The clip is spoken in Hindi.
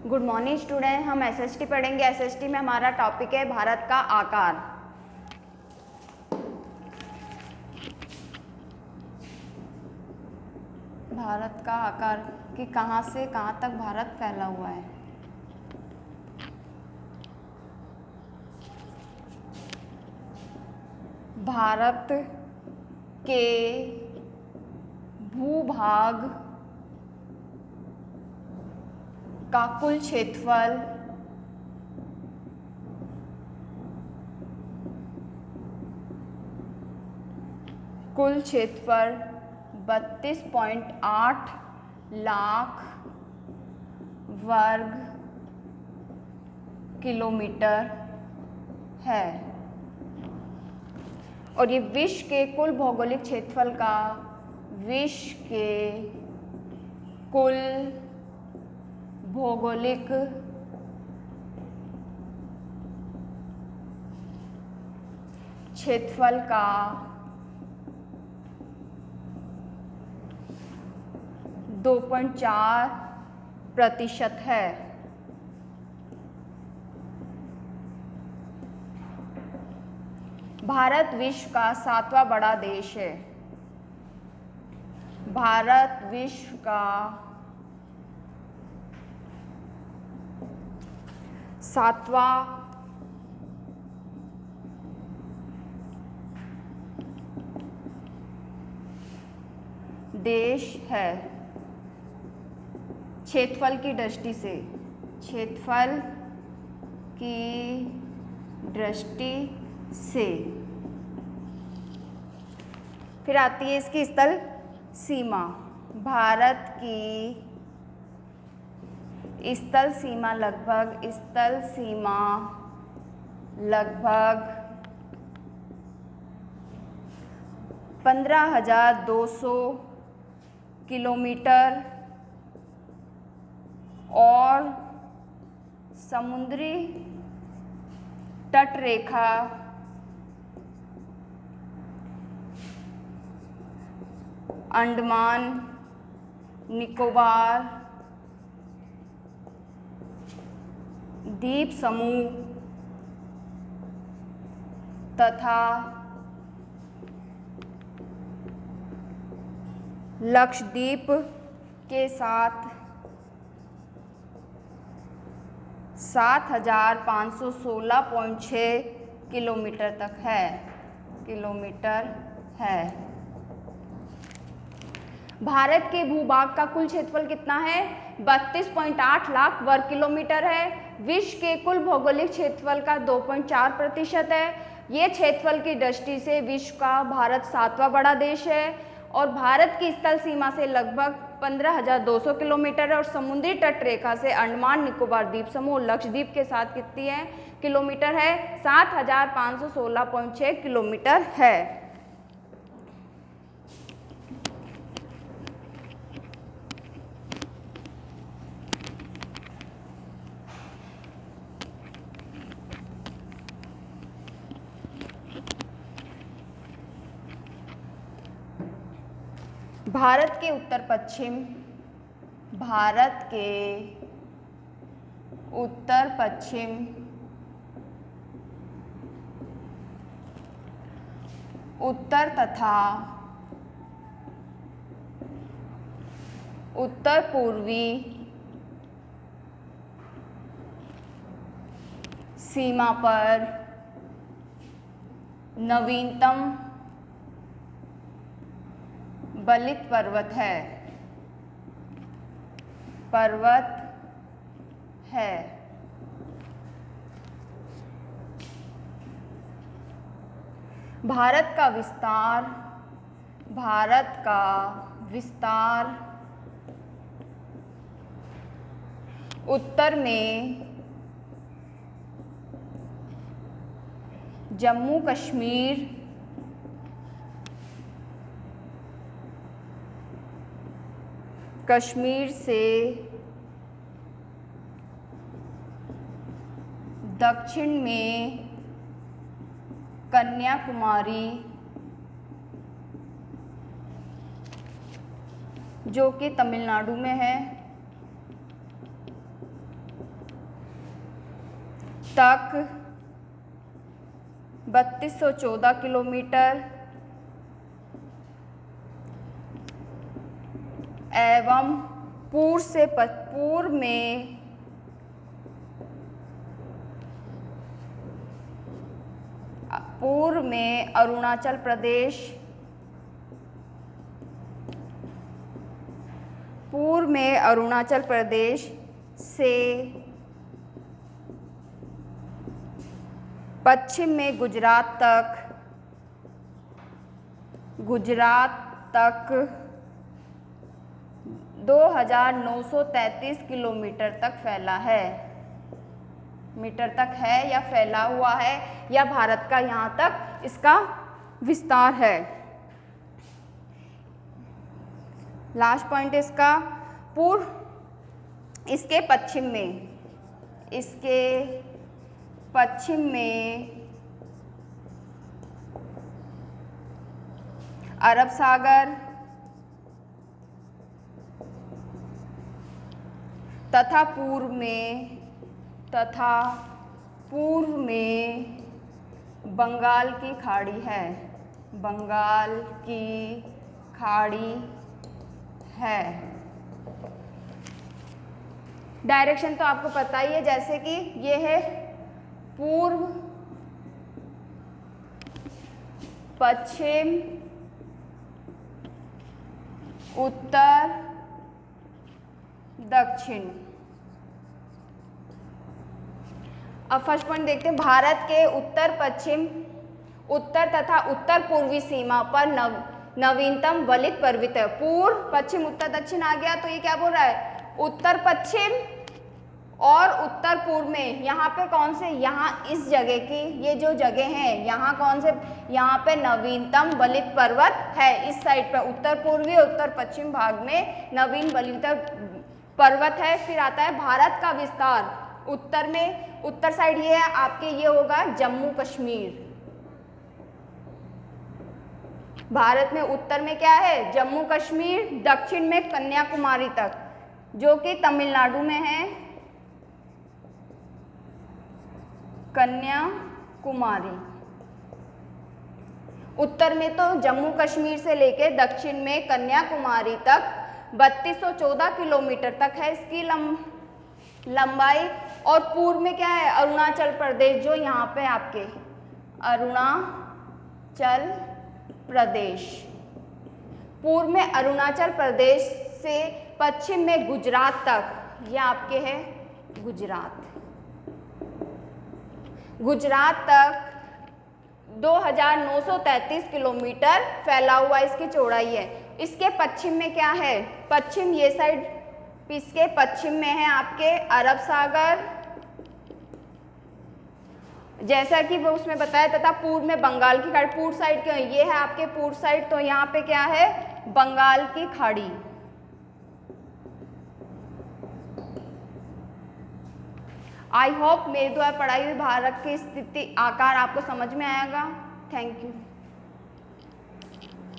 Good morning student. हम एसएसटी पढ़ेंगे। एसएसटी में हमारा टॉपिक है भारत का आकार। भारत का आकार कि कहाँ से कहाँ तक भारत फैला हुआ है। भारत के भूभाग का कुल क्षेत्रफल कुल क्षेत्रफल 32.8 लाख वर्ग किलोमीटर है और ये विश्व के कुल भौगोलिक क्षेत्रफल का विश्व के कुल भौगोलिक क्षेत्रफल का 2.4% है। भारत विश्व का 7वां बड़ा देश है। भारत विश्व का 7वां देश है। क्षेत्रफल की दृष्टि से, क्षेत्रफल की दृष्टि से। फिर आती है इसकी स्थल सीमा। भारत की स्थल सीमा लगभग 15,200 किलोमीटर और समुद्री तट रेखा अंडमान निकोबार द्वीप समूह तथा लक्षद्वीप के साथ 7,516.6 किलोमीटर तक है। भारत के भूभाग का कुल क्षेत्रफल कितना है? 32.8 लाख वर्ग किलोमीटर है। विश्व के कुल भौगोलिक क्षेत्रफल का 2.4% है। ये क्षेत्रफल की दृष्टि से विश्व का भारत 7वां बड़ा देश है और भारत की स्थल सीमा से लगभग 15,200 किलोमीटर है और समुद्री तट रेखा से अंडमान निकोबार द्वीप समूह लक्षद्वीप के साथ कितनी है किलोमीटर है? 7,516.6 किलोमीटर है। भारत के उत्तर पश्चिम उत्तर तथा उत्तर पूर्वी सीमा पर नवीनतम बलित पर्वत है। भारत का विस्तार उत्तर में जम्मू कश्मीर से दक्षिण में कन्याकुमारी जो कि तमिलनाडु में है, तक 3214 किलोमीटर एवं पूर्व में अरुणाचल प्रदेश से पश्चिम में गुजरात तक 2933 किलोमीटर तक फैला है, मीटर तक है या फैला हुआ है या भारत का यहाँ तक इसका विस्तार है। लास्ट पॉइंट इसका इसके पश्चिम में अरब सागर तथा पूर्व में बंगाल की खाड़ी है। डायरेक्शन तो आपको पता ही है, जैसे कि ये है पूर्व पश्चिम उत्तर दक्षिण। अब फर्स्ट पॉइंट देखते हैं। भारत के उत्तर तथा उत्तर पूर्वी सीमा पर नवीनतम वलित पर्वत है। पूर्व पश्चिम उत्तर दक्षिण आ गया, तो ये क्या बोल रहा है, उत्तर पश्चिम और उत्तर पूर्व में यहाँ पे कौन से, यहाँ इस जगह की ये जो जगह है यहाँ कौन से, यहाँ पे नवीनतम वलित पर्वत है। इस साइड पे उत्तर पूर्वी और उत्तर पश्चिम भाग में नवीन वलित पर्वत है। फिर आता है भारत का विस्तार। उत्तर साइड ये है आपके, ये होगा जम्मू कश्मीर। भारत में उत्तर में क्या है, जम्मू कश्मीर, दक्षिण में कन्याकुमारी तक जो कि तमिलनाडु में है, कन्याकुमारी। उत्तर में तो जम्मू कश्मीर से लेके दक्षिण में कन्याकुमारी तक 3214 किलोमीटर तक है इसकी लंबाई। और पूर्व में क्या है, अरुणाचल प्रदेश, जो यहाँ पे आपके अरुणाचल प्रदेश, पूर्व में अरुणाचल प्रदेश से पश्चिम में गुजरात तक, ये आपके है गुजरात तक 2933 किलोमीटर फैला हुआ इसकी चौड़ाई है। इसके पश्चिम में क्या है, पश्चिम ये साइड, इसके पश्चिम में है आपके अरब सागर, जैसा कि वो उसमें बताया, तथा पूर्व में बंगाल की खाड़ी। पूर्व साइड क्यों, ये है आपके पूर्व साइड, तो यहाँ पे क्या है, बंगाल की खाड़ी। आई होप मेरे द्वारा पढ़ाई हुई भारत की स्थिति आकार आपको समझ में आएगा। Thank you.